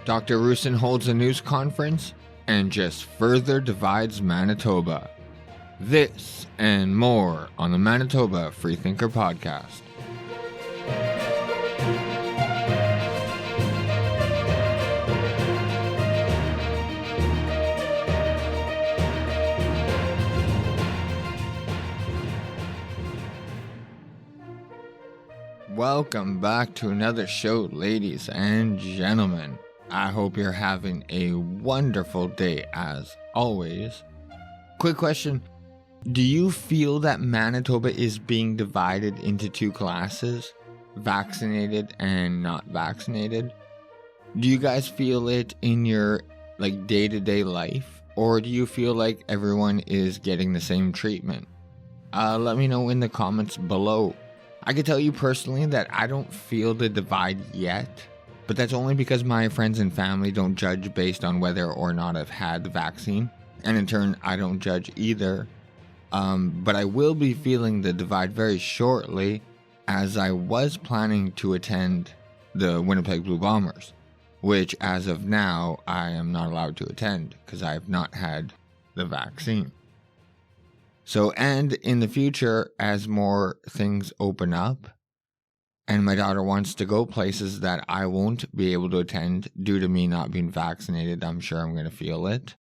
Dr.Roussin holds a news conference and just further divides Manitoba. This and more on the Manitoba Freethinker podcast. Welcome back to another show, ladies and gentlemen. I hope you're having a wonderful day as always. Quick question. Do you feel that Manitoba is being divided into two classes, vaccinated and not vaccinated? Do you guys feel it in your day-to-day life, or do you feel like everyone is getting the same treatment? Let me know in the comments below. I can tell you personally that I don't feel the divide yet, but that's only because my friends and family don't judge based on whether or not I've had the vaccine, and in turn, I don't judge either. But I will be feeling the divide very shortly, as I was planning to attend the Winnipeg Blue Bombers, which as of now, I am not allowed to attend because I have not had the vaccine. So, and in the future, as more things open up, and my daughter wants to go places that I won't be able to attend due to me not being vaccinated, I'm sure I'm going to feel it.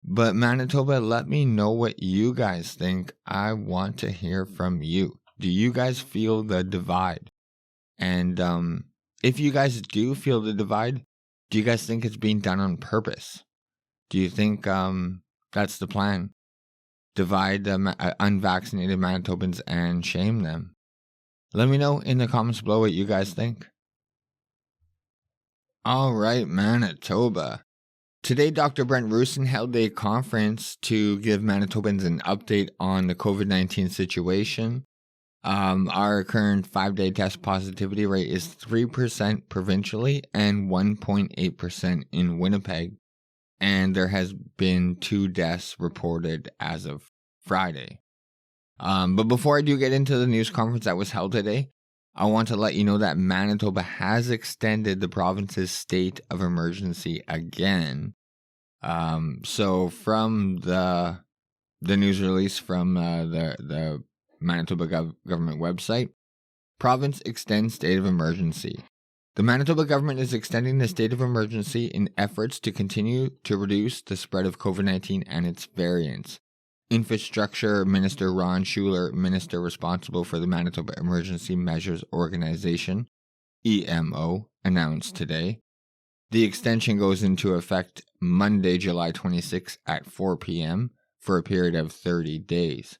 But Manitoba, let me know what you guys think. I want to hear from you. Do you guys feel the divide? And if you guys do feel the divide, do you guys think it's being done on purpose? Do you think that's the plan? Divide the unvaccinated Manitobans and shame them? Let me know in the comments below what you guys think. All right, Manitoba. Today, Dr. Roussin held a conference to give Manitobans an update on the COVID-19 situation. Our current 5-day test positivity rate is 3% provincially and 1.8% in Winnipeg. And there has been 2 deaths reported as of Friday. But before I do get into the news conference that was held today, I want to let you know that Manitoba has extended the province's state of emergency again. So from the news release from the Manitoba government website, province extends state of emergency. The Manitoba government is extending the state of emergency in efforts to continue to reduce the spread of COVID-19 and its variants. Infrastructure Minister Ron Schuler, minister responsible for the Manitoba Emergency Measures Organization, EMO, announced today. The extension goes into effect Monday, July 26 at 4 p.m. for a period of 30 days.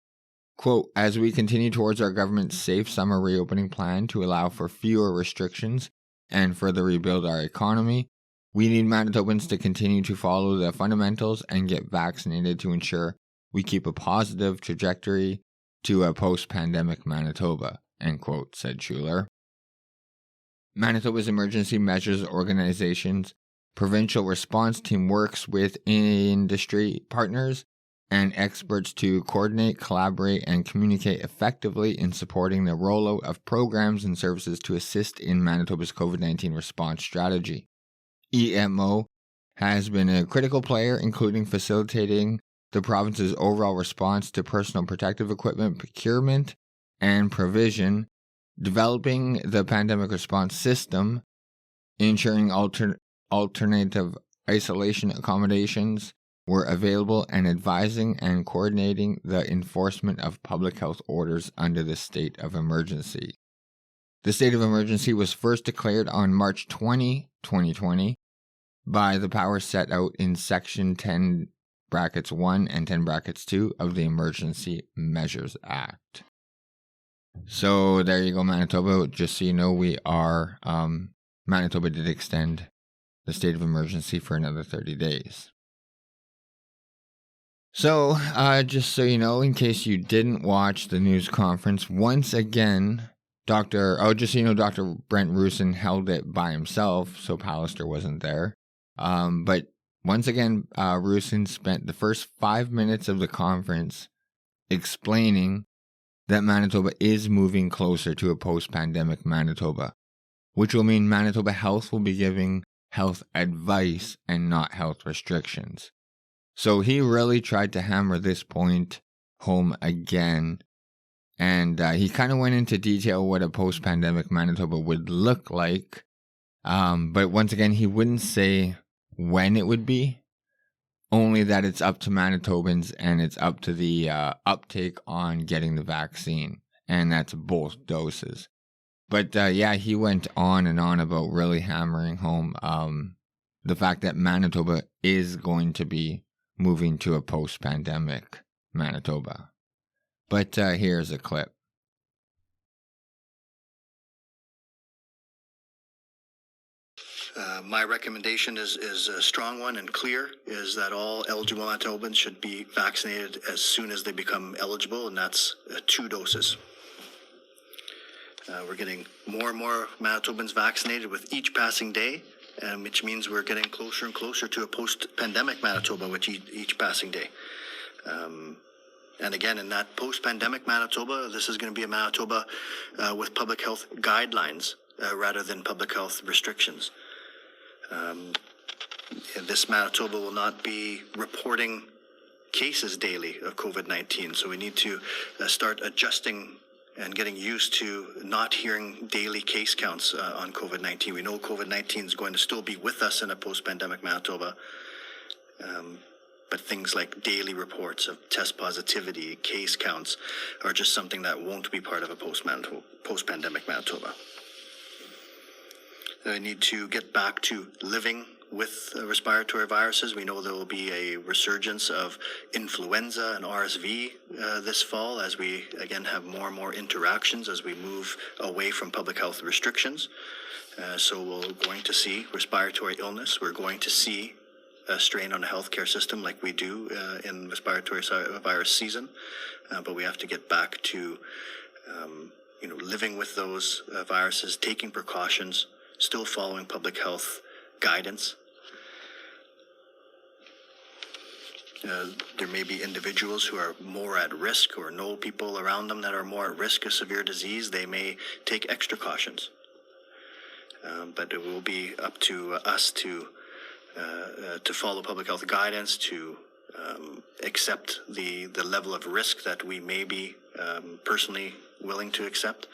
Quote, as we continue towards our government's safe summer reopening plan to allow for fewer restrictions and further rebuild our economy, we need Manitobans to continue to follow the fundamentals and get vaccinated to ensure we keep a positive trajectory to a post-pandemic Manitoba, end quote, said Schuler. Manitoba's Emergency Measures Organization's provincial response team works with industry partners and experts to coordinate, collaborate, and communicate effectively in supporting the rollout of programs and services to assist in Manitoba's COVID-19 response strategy. EMO has been a critical player, including facilitating the province's overall response to personal protective equipment procurement and provision, developing the pandemic response system, ensuring alternative isolation accommodations were available, and advising and coordinating the enforcement of public health orders under the state of emergency. The state of emergency was first declared on March 20, 2020 by the powers set out in Section 10(1) and 10(2) of the Emergency Measures Act. So there you go, Manitoba. Just so you know, we are, Manitoba did extend the state of emergency for another 30 days. So, just so you know, in case you didn't watch the news conference, once again, Dr. Roussin held it by himself, so Pallister wasn't there. But once again, Roussin spent the first 5 minutes of the conference explaining that Manitoba is moving closer to a post-pandemic Manitoba, which will mean Manitoba Health will be giving health advice and not health restrictions. So he really tried to hammer this point home again. And he kind of went into detail what a post-pandemic Manitoba would look like. But once again, he wouldn't say when it would be, only that it's up to Manitobans and it's up to the uptake on getting the vaccine. And that's both doses. But he went on and on about really hammering home the fact that Manitoba is going to be moving to a post-pandemic Manitoba. But here's a clip. My recommendation is a strong one and clear, is that all eligible Manitobans should be vaccinated as soon as they become eligible, and that's 2 doses. We're getting more and more Manitobans vaccinated with each passing day, which means we're getting closer and closer to a post-pandemic Manitoba with each passing day. And again, in that post-pandemic Manitoba, this is going to be a Manitoba with public health guidelines rather than public health restrictions. This Manitoba will not be reporting cases daily of COVID-19, so we need to start adjusting and getting used to not hearing daily case counts on COVID-19. We know COVID-19 is going to still be with us in a post-pandemic Manitoba, but things like daily reports of test positivity, case counts, are just something that won't be part of a post-pandemic Manitoba. I need to get back to living with respiratory viruses. We know there will be a resurgence of influenza and RSV this fall as we, again, have more and more interactions as we move away from public health restrictions. So we're going to see respiratory illness. We're going to see a strain on the healthcare system like we do in respiratory virus season. But we have to get back to living with those viruses, taking precautions, still following public health guidance. There may be individuals who are more at risk or know people around them that are more at risk of severe disease. They may take extra cautions. But it will be up to us to follow public health guidance, to accept the level of risk that we may be personally willing to accept.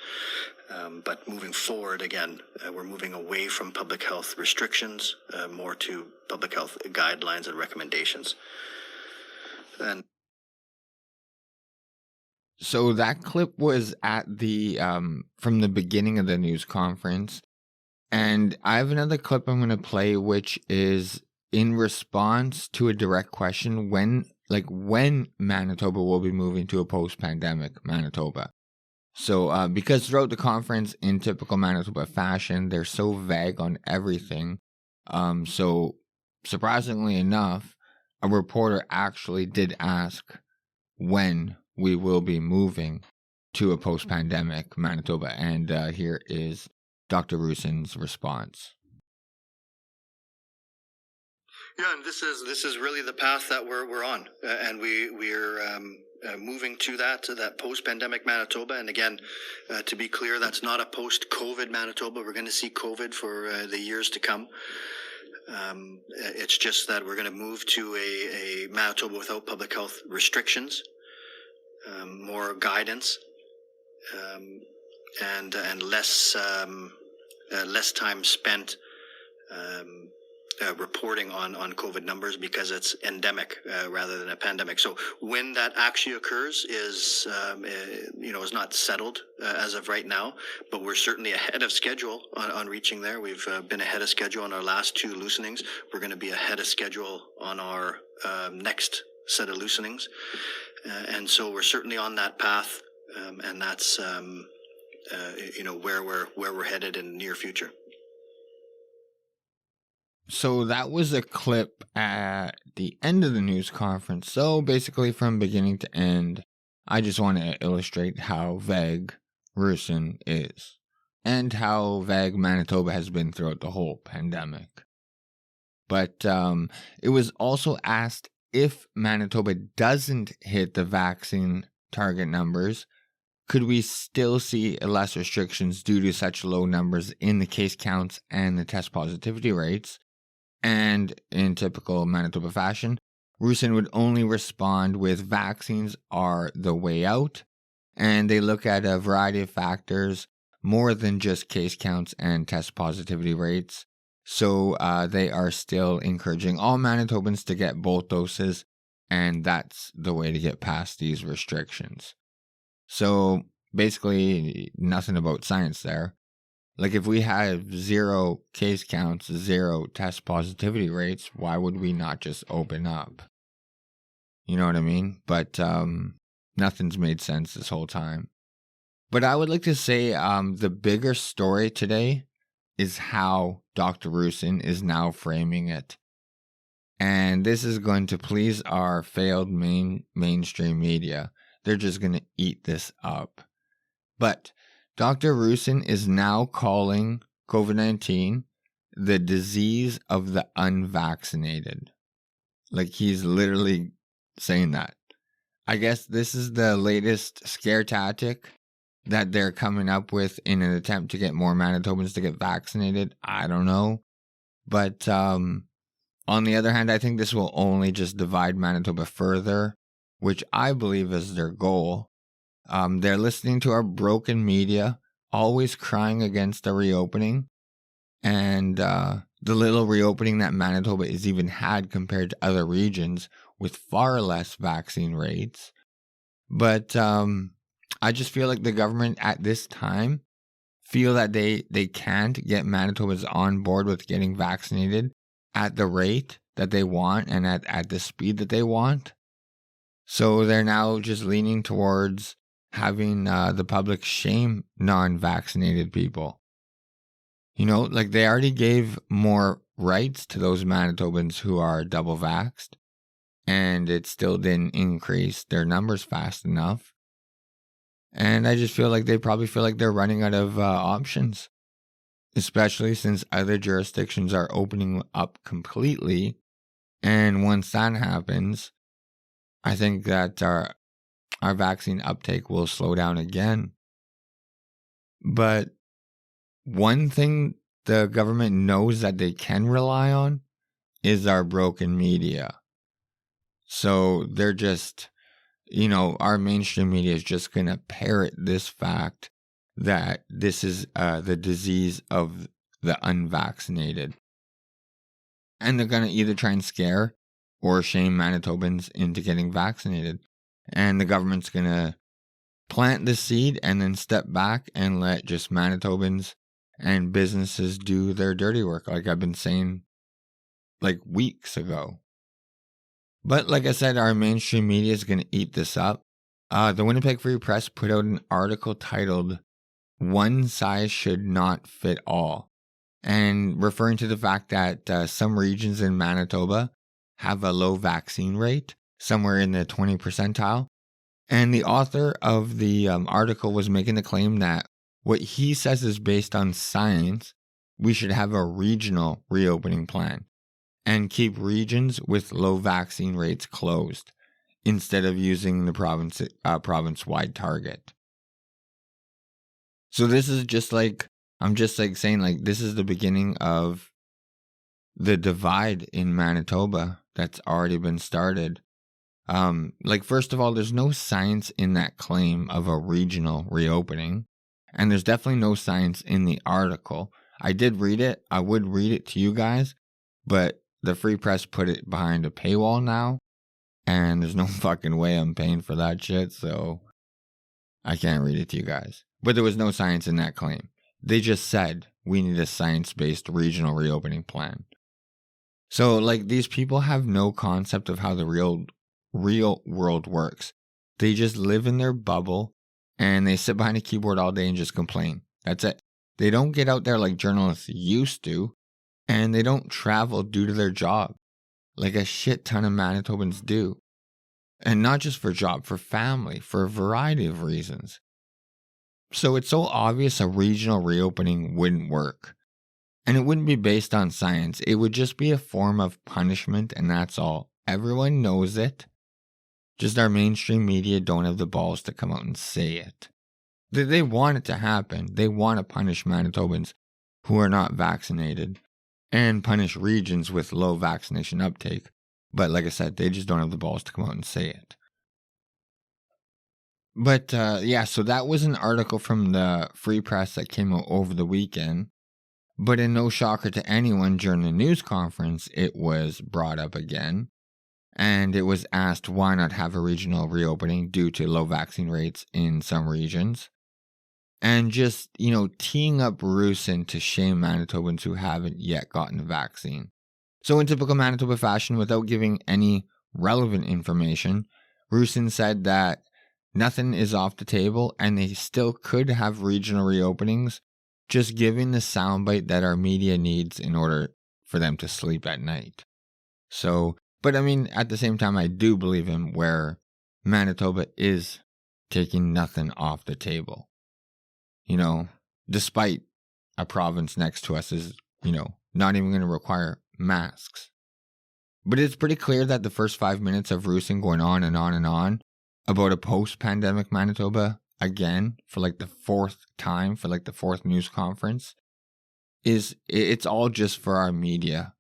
But moving forward, again, we're moving away from public health restrictions, more to public health guidelines and recommendations. And so that clip was at the from the beginning of the news conference. And I have another clip I'm going to play, which is in response to a direct question when Manitoba will be moving to a post-pandemic Manitoba. So because throughout the conference, in typical Manitoba fashion, they're so vague on everything. So surprisingly enough, a reporter actually did ask when we will be moving to a post-pandemic Manitoba. And here is Dr. Roussin's response. Yeah, and this is really the path that we're on, and we're moving to that post-pandemic Manitoba. And again, to be clear, that's not a post-COVID Manitoba. We're going to see COVID for the years to come. It's just that we're going to move to a Manitoba without public health restrictions, more guidance, and less time spent reporting on COVID numbers because it's endemic rather than a pandemic. So when that actually occurs is not settled as of right now, but we're certainly ahead of schedule on reaching there. We've been ahead of schedule on our last 2 loosenings. We're going to be ahead of schedule on our next set of loosenings. And so we're certainly on that path, and that's where we're headed in the near future. So that was a clip at the end of the news conference. So basically from beginning to end, I just want to illustrate how vague Roussin is and how vague Manitoba has been throughout the whole pandemic. But it was also asked if Manitoba doesn't hit the vaccine target numbers, could we still see less restrictions due to such low numbers in the case counts and the test positivity rates? And in typical Manitoba fashion, Roussin would only respond with vaccines are the way out, and they look at a variety of factors more than just case counts and test positivity rates. So they are still encouraging all Manitobans to get both doses, and that's the way to get past these restrictions. So basically, nothing about science there. Like, if we have 0 case counts, 0 test positivity rates, why would we not just open up? You know what I mean? But nothing's made sense this whole time. But I would like to say the bigger story today is how Dr. Roussin is now framing it. And this is going to please our failed mainstream media. They're just going to eat this up. But Dr. Roussin is now calling COVID-19 the disease of the unvaccinated. Like, he's literally saying that. I guess this is the latest scare tactic that they're coming up with in an attempt to get more Manitobans to get vaccinated. I don't know. But on the other hand, I think this will only just divide Manitoba further, which I believe is their goal. They're listening to our broken media, always crying against a reopening. And the little reopening that Manitoba has even had compared to other regions with far less vaccine rates. But I just feel like the government at this time feel that they can't get Manitobans on board with getting vaccinated at the rate that they want and at the speed that they want. So they're now just leaning towards having the public shame non-vaccinated people. You know, like, they already gave more rights to those Manitobans who are double vaxxed, and it still didn't increase their numbers fast enough. And I just feel like they probably feel like they're running out of options, especially since other jurisdictions are opening up completely. And once that happens, I think that our vaccine uptake will slow down again. But one thing the government knows that they can rely on is our broken media. So they're just, our mainstream media is just going to parrot this fact that this is the disease of the unvaccinated. And they're going to either try and scare or shame Manitobans into getting vaccinated. And the government's going to plant the seed and then step back and let just Manitobans and businesses do their dirty work, like I've been saying like weeks ago. But like I said, our mainstream media is going to eat this up. The Winnipeg Free Press put out an article titled "One Size Should Not Fit All," and referring to the fact that some regions in Manitoba have a low vaccine rate, somewhere in the 20 percentile. And the author of the article was making the claim that what he says is based on science. We should have a regional reopening plan and keep regions with low vaccine rates closed instead of using the province-wide target. So this is just like, I'm just like saying, like, this is the beginning of the divide in Manitoba that's already been started. Like, first of all, there's no science in that claim of a regional reopening. And there's definitely no science in the article. I did read it. I would read it to you guys. But the Free Press put it behind a paywall now. And there's no fucking way I'm paying for that shit. So I can't read it to you guys. But there was no science in that claim. They just said we need a science-based regional reopening plan. So, like, these people have no concept of how the real world works. They just live in their bubble and they sit behind a keyboard all day and just complain. That's it. They don't get out there like journalists used to, and they don't travel due to their job like a shit ton of Manitobans do. And not just for job, for family, for a variety of reasons. So it's so obvious a regional reopening wouldn't work. And it wouldn't be based on science. It would just be a form of punishment, and that's all. Everyone knows it. Just our mainstream media don't have the balls to come out and say it. They want it to happen. They want to punish Manitobans who are not vaccinated. and punish regions with low vaccination uptake. But like I said, they just don't have the balls to come out and say it. But yeah, so that was an article from the Free Press that came out over the weekend. But in no shocker to anyone, during the news conference, it was brought up again. And it was asked why not have a regional reopening due to low vaccine rates in some regions. And just, teeing up Roussin to shame Manitobans who haven't yet gotten the vaccine. So in typical Manitoba fashion, without giving any relevant information, Roussin said that nothing is off the table and they still could have regional reopenings, just giving the soundbite that our media needs in order for them to sleep at night. So, but I mean, at the same time, I do believe him where Manitoba is taking nothing off the table. Despite a province next to us is, not even going to require masks. But it's pretty clear that the first 5 minutes of Roussin going on and on and on about a post-pandemic Manitoba, again, for like the fourth time, for like the fourth news conference, it's all just for our media,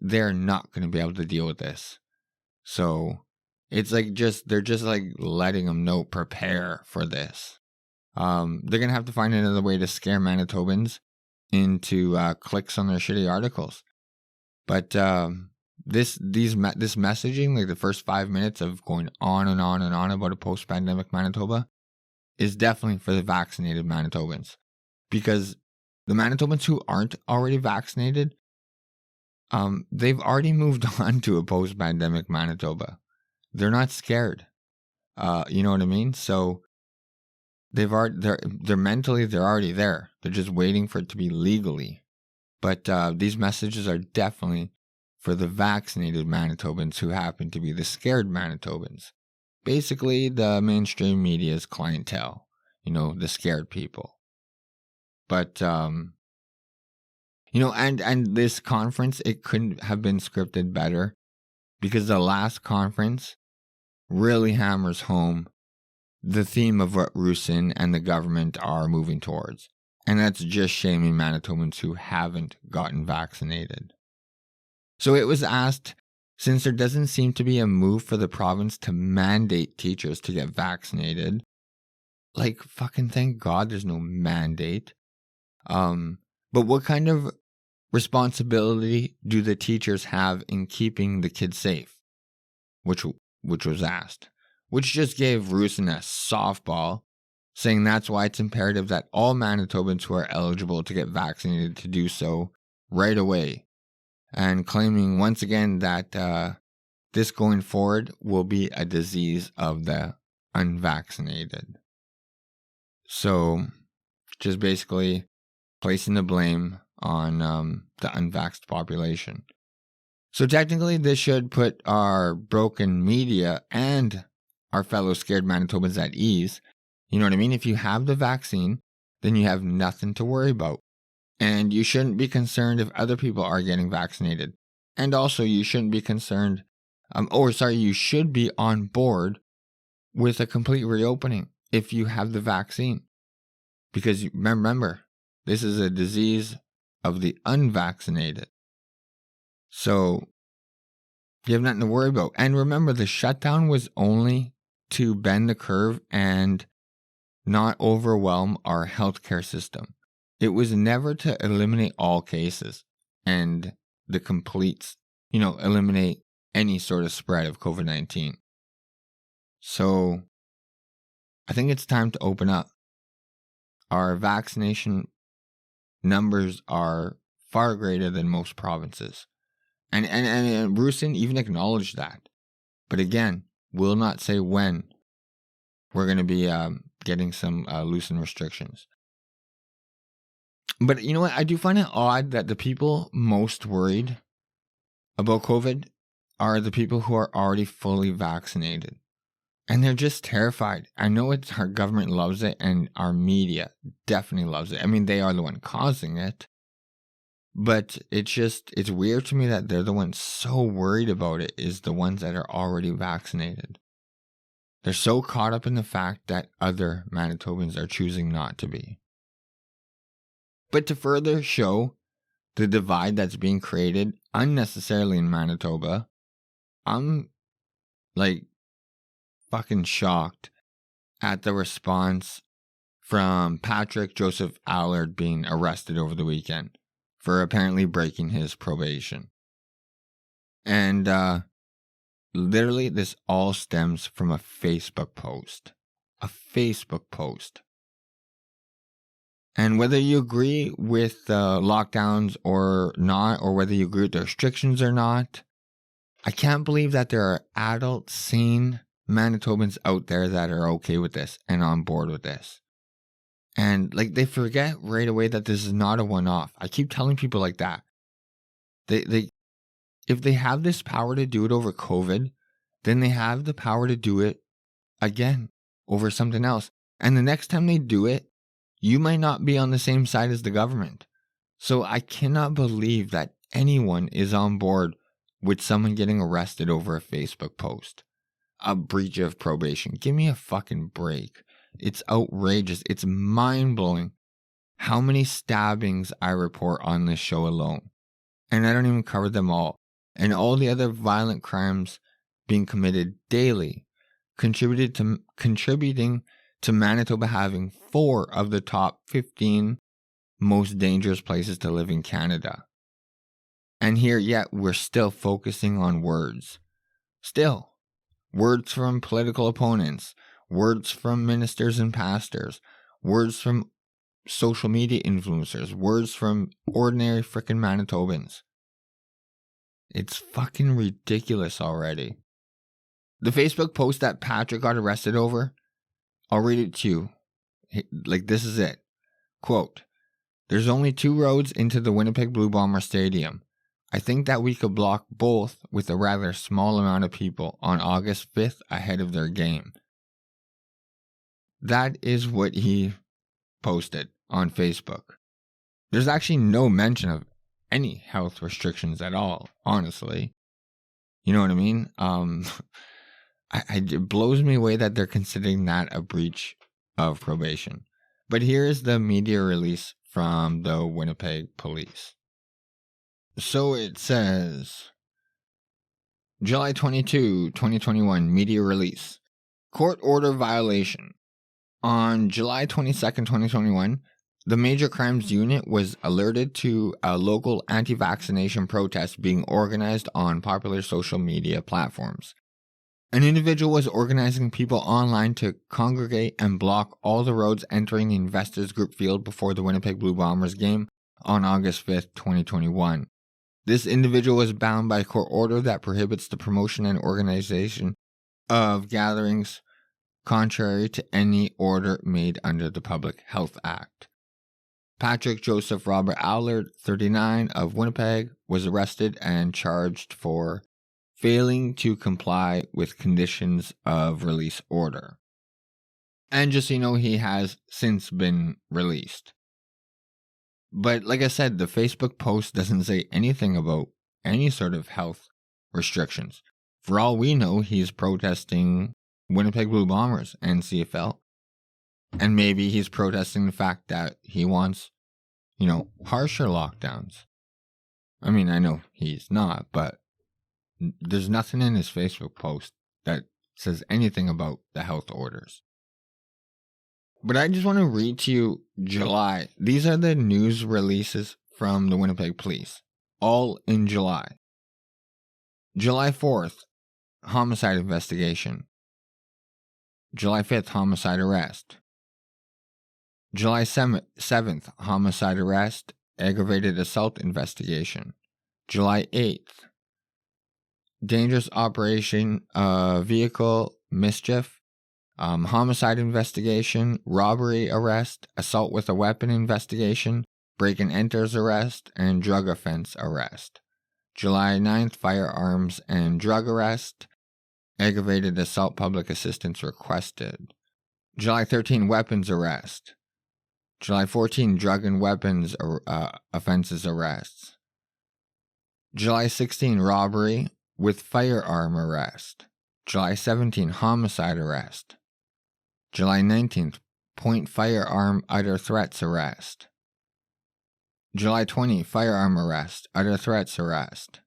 they're not going to be able to deal with this. So it's like they're just like letting them know, prepare for this. They're going to have to find another way to scare Manitobans into clicks on their shitty articles. But this messaging, like the first 5 minutes of going on and on and on about a post-pandemic Manitoba, is definitely for the vaccinated Manitobans. Because the Manitobans who aren't already vaccinated, they've already moved on to a post-pandemic Manitoba. They're not scared. You know what I mean? So they're mentally, they're already there. They're just waiting for it to be legally. But these messages are definitely for the vaccinated Manitobans who happen to be the scared Manitobans. Basically, the mainstream media's clientele, the scared people. But, and this conference, it couldn't have been scripted better because the last conference really hammers home the theme of what Roussin and the government are moving towards. And that's just shaming Manitobans who haven't gotten vaccinated. So it was asked, since there doesn't seem to be a move for the province to mandate teachers to get vaccinated, like fucking thank God there's no mandate. But what kind of responsibility do the teachers have in keeping the kids safe? Which was asked. Which just gave Roussin a softball, saying that's why it's imperative that all Manitobans who are eligible to get vaccinated to do so right away, and claiming once again that this going forward will be a disease of the unvaccinated. So, just basically placing the blame on the unvaxxed population. So technically, this should put our broken media and our fellow scared Manitobans at ease. You know what I mean? If you have the vaccine, then you have nothing to worry about. And you shouldn't be concerned if other people are getting vaccinated. And also, you shouldn't be concerned, you should be on board with a complete reopening if you have the vaccine. Because remember, this is a disease of the unvaccinated. So, you have nothing to worry about. And remember, the shutdown was only to bend the curve and not overwhelm our healthcare system. It was never to eliminate all cases and the complete, eliminate any sort of spread of COVID-19. So I think it's time to open up. Our vaccination numbers are far greater than most provinces. And Roussin even acknowledged that. But again, will not say when we're going to be getting some loosened restrictions. But you know what? I do find it odd that the people most worried about COVID are the people who are already fully vaccinated. And they're just terrified. I know our government loves it and our media definitely loves it. I mean, they are the one causing it. But it's weird to me that they're the ones so worried about it is the ones that are already vaccinated. They're so caught up in the fact that other Manitobans are choosing not to be. But to further show the divide that's being created unnecessarily in Manitoba, I'm like fucking shocked at the response from Patrick Joseph Allard being arrested over the weekend for apparently breaking his probation. And literally, this all stems from a Facebook post. A Facebook post. And whether you agree with the lockdowns or not, or whether you agree with the restrictions or not, I can't believe that there are adult, sane Manitobans out there that are okay with this and on board with this. And like, they forget right away that this is not a one-off. I keep telling people like that. If they have this power to do it over COVID, then they have the power to do it again over something else. And the next time they do it, you might not be on the same side as the government. So I cannot believe that anyone is on board with someone getting arrested over a Facebook post. A breach of probation. Give me a fucking break. It's outrageous. It's mind-blowing how many stabbings I report on this show alone. And I don't even cover them all. And all the other violent crimes being committed daily contributing to Manitoba having 4 of the top 15 most dangerous places to live in Canada. And here, yet, we're still focusing on words. Still. Words from political opponents, words from ministers and pastors, words from social media influencers, words from ordinary frickin' Manitobans. It's fucking ridiculous already. The Facebook post that Patrick got arrested over, I'll read it to you. Like, this is it. Quote, "There's only 2 roads into the Winnipeg Blue Bomber Stadium. I think that we could block both with a rather small amount of people on August 5th ahead of their game." That is what he posted on Facebook. There's actually no mention of any health restrictions at all, honestly. You know what I mean? It blows me away that they're considering that a breach of probation. But here is the media release from the Winnipeg police. So it says, July 22, 2021, media release. Court order violation. On July 22nd, 2021, the Major Crimes Unit was alerted to a local anti-vaccination protest being organized on popular social media platforms. An individual was organizing people online to congregate and block all the roads entering the Investors Group field before the Winnipeg Blue Bombers game on August 5th, 2021. This individual was bound by a court order that prohibits the promotion and organization of gatherings contrary to any order made under the Public Health Act. Patrick Joseph Robert Allard, 39, of Winnipeg, was arrested and charged for failing to comply with conditions of release order. And just so you know, he has since been released. But like I said, the Facebook post doesn't say anything about any sort of health restrictions. For all we know, he's protesting Winnipeg Blue Bombers and CFL. And maybe he's protesting the fact that he wants, harsher lockdowns. I mean, I know he's not, but there's nothing in his Facebook post that says anything about the health orders. But I just want to read to you July. These are the news releases from the Winnipeg Police, all in July. July 4th, homicide investigation. July 5th, homicide arrest. July 7th, homicide arrest, aggravated assault investigation. July 8th, dangerous operation vehicle mischief, homicide investigation, robbery arrest, assault with a weapon investigation, break and enters arrest, and drug offense arrest. July 9th, firearms and drug arrest, aggravated assault public assistance requested. July 13, weapons arrest. July 14, drug and weapons offenses arrests. July 16, robbery with firearm arrest. July 17, homicide arrest. July 19th, point firearm utter threats arrest. July 20, firearm arrest, other threats arrest.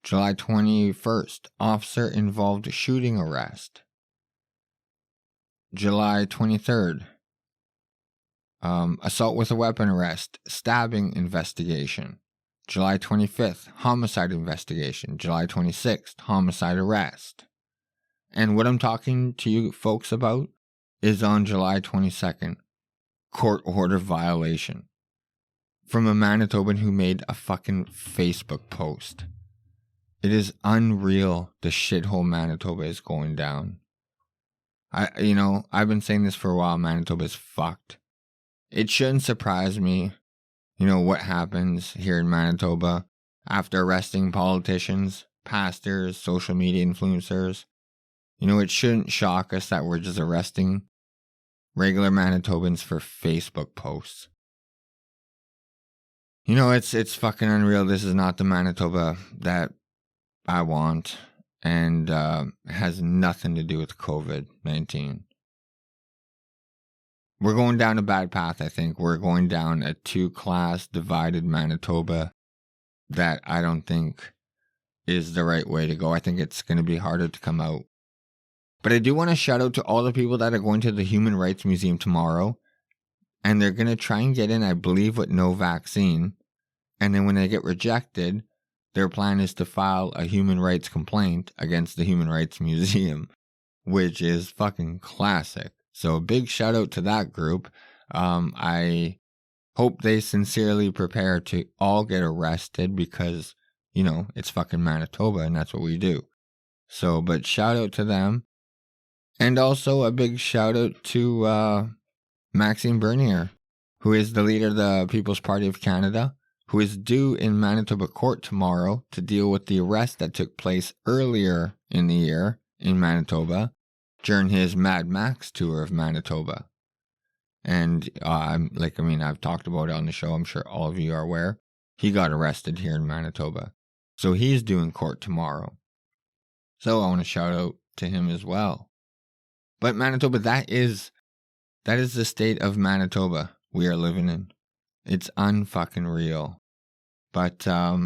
July 21st, officer involved shooting arrest. July 23rd, assault with a weapon arrest, stabbing investigation. July 25th, homicide investigation. July 26th, homicide arrest. And what I'm talking to you folks about is on July 22nd, court order violation from a Manitoban who made a fucking Facebook post. It is unreal the shithole Manitoba is going down. I've been saying this for a while, Manitoba is fucked. It shouldn't surprise me, what happens here in Manitoba after arresting politicians, pastors, social media influencers. It shouldn't shock us that we're just arresting regular Manitobans for Facebook posts. It's fucking unreal. This is not the Manitoba that I want, and has nothing to do with COVID-19. We're going down a bad path, I think. We're going down a two-class divided Manitoba that I don't think is the right way to go. I think it's going to be harder to come out. But I do want to shout out to all the people that are going to the Human Rights Museum tomorrow. And they're going to try and get in, I believe, with no vaccine. And then when they get rejected, their plan is to file a human rights complaint against the Human Rights Museum, which is fucking classic. So a big shout out to that group. I hope they sincerely prepare to all get arrested because, it's fucking Manitoba and that's what we do. So, but shout out to them. And also a big shout out to Maxime Bernier, who is the leader of the People's Party of Canada, who is due in Manitoba court tomorrow to deal with the arrest that took place earlier in the year in Manitoba during his Mad Max tour of Manitoba. And I've talked about it on the show. I'm sure all of you are aware. He got arrested here in Manitoba. So he's due in court tomorrow. So I want to shout out to him as well. But Manitoba, that is the state of Manitoba we are living in. It's unfucking real. But I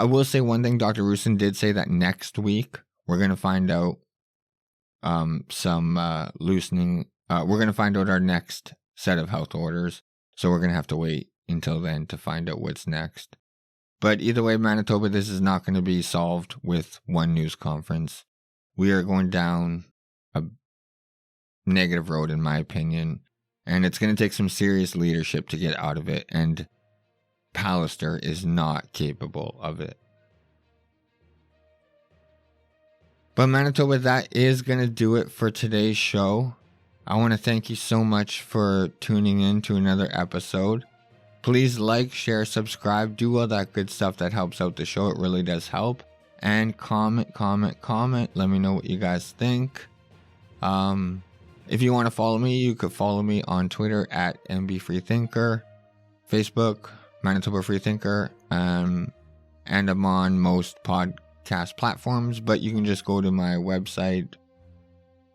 will say one thing. Dr. Roussin did say that next week we're going to find out some loosening. We're going to find out our next set of health orders. So we're going to have to wait until then to find out what's next. But either way, Manitoba, this is not going to be solved with one news conference. We are going down a negative road, in my opinion. And it's going to take some serious leadership to get out of it. And Pallister is not capable of it. But Manitoba, that is going to do it for today's show. I want to thank you so much for tuning in to another episode. Please like, share, subscribe, do all that good stuff that helps out the show. It really does help. And comment. Let me know what you guys think. If you want to follow me, you could follow me on Twitter at mbfreethinker, Facebook, Manitoba Freethinker, and I'm on most podcast platforms, but you can just go to my website,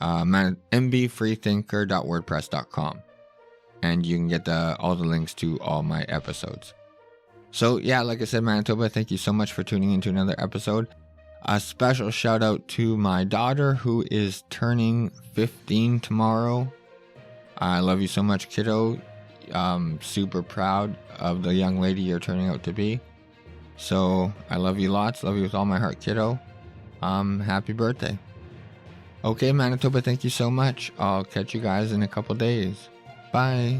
mbfreethinker.wordpress.com, and you can get all the links to all my episodes. So yeah, like I said, Manitoba, thank you so much for tuning into another episode. A special shout out to my daughter who is turning 15 tomorrow. I love you so much, kiddo. Super proud of the young lady you're turning out to be. So I love you lots. Love you with all my heart, kiddo. Happy birthday. Okay, Manitoba, thank you so much. I'll catch you guys in a couple days. Bye.